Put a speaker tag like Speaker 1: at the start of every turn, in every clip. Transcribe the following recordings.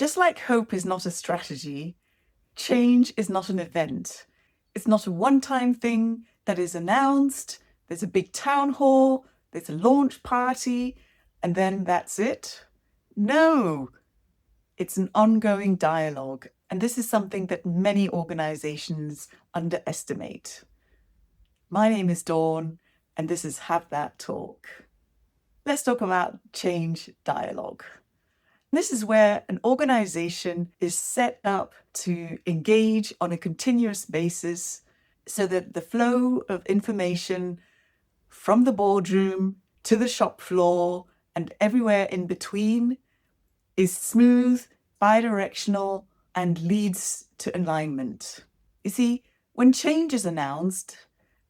Speaker 1: Just like hope is not a strategy, change is not an event. It's not a one-time thing that is announced, there's a big town hall, there's a launch party, and then that's it. No, it's an ongoing dialogue. And this is something that many organizations underestimate. My name is Dawn, and this is Have That Talk. Let's talk about change dialogue. This is where an organization is set up to engage on a continuous basis so that the flow of information from the boardroom to the shop floor and everywhere in between is smooth, bi-directional, and leads to alignment. You see, when change is announced,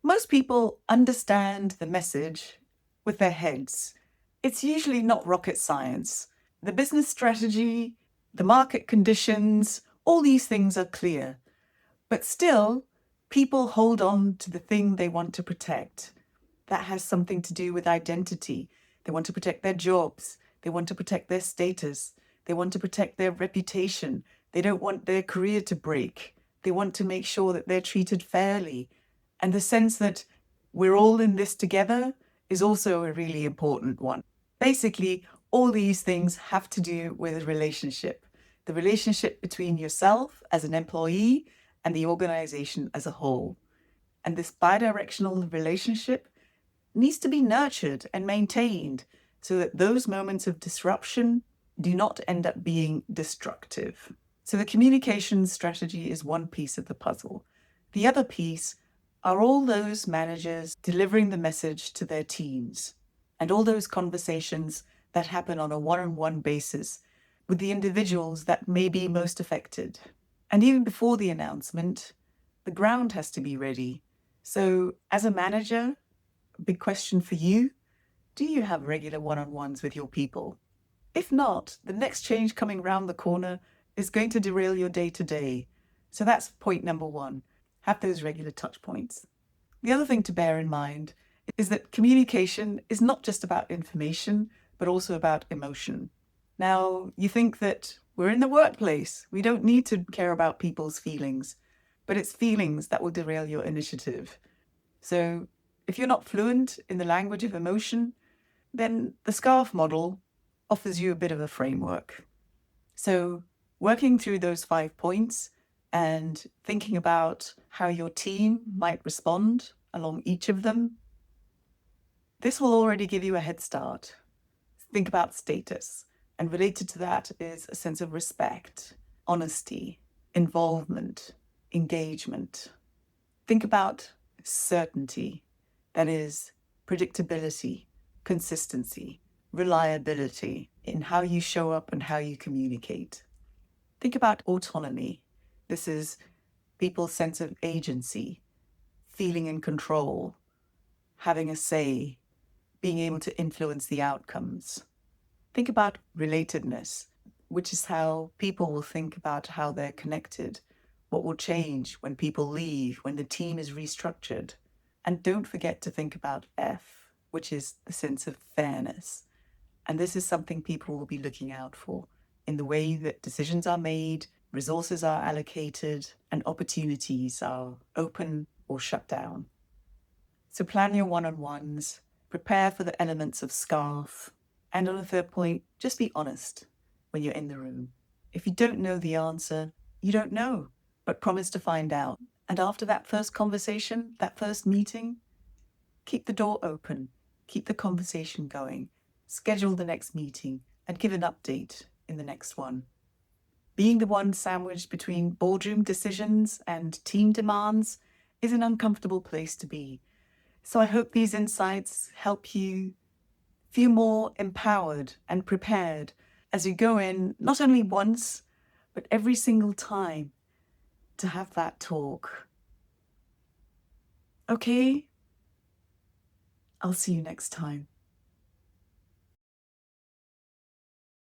Speaker 1: most people understand the message with their heads. It's usually not rocket science. The business strategy, the market conditions, all these things are clear. But still, people hold on to the thing they want to protect. That has something to do with identity. They want to protect their jobs. They want to protect their status. They want to protect their reputation. They don't want their career to break. They want to make sure that they're treated fairly. And the sense that we're all in this together is also a really important one. Basically, all these things have to do with a relationship. The relationship between yourself as an employee and the organization as a whole. And this bidirectional relationship needs to be nurtured and maintained so that those moments of disruption do not end up being destructive. So the communication strategy is one piece of the puzzle. The other piece are all those managers delivering the message to their teams and all those conversations that happen on a one-on-one basis with the individuals that may be most affected. And even before the announcement, the ground has to be ready. So as a manager, a big question for you, do you have regular one-on-ones with your people? If not, the next change coming round the corner is going to derail your day-to-day. So that's point number one. Have those regular touch points. The other thing to bear in mind is that communication is not just about information, but also about emotion. Now, you think that we're in the workplace. We don't need to care about people's feelings, but it's feelings that will derail your initiative. So if you're not fluent in the language of emotion, then the SCARF model offers you a bit of a framework. So working through those 5 points and thinking about how your team might respond along each of them, this will already give you a head start. Think about status. And related to that is a sense of respect, honesty, involvement, engagement. Think about certainty, that is predictability, consistency, reliability in how you show up and how you communicate. Think about autonomy. This is people's sense of agency, feeling in control, having a say, being able to influence the outcomes. Think about relatedness, which is how people will think about how they're connected, what will change when people leave, when the team is restructured. And don't forget to think about F, which is the sense of fairness. And this is something people will be looking out for in the way that decisions are made, resources are allocated, and opportunities are open or shut down. So plan your one-on-ones, prepare for the elements of SCARF, and on a third point, just be honest when you're in the room. If you don't know the answer, you don't know, but promise to find out. And after that first conversation, that first meeting, keep the door open, keep the conversation going, schedule the next meeting, and give an update in the next one. Being the one sandwiched between boardroom decisions and team demands is an uncomfortable place to be. So I hope these insights help you feel more empowered and prepared as you go in, not only once, but every single time to have that talk. Okay, I'll see you next time.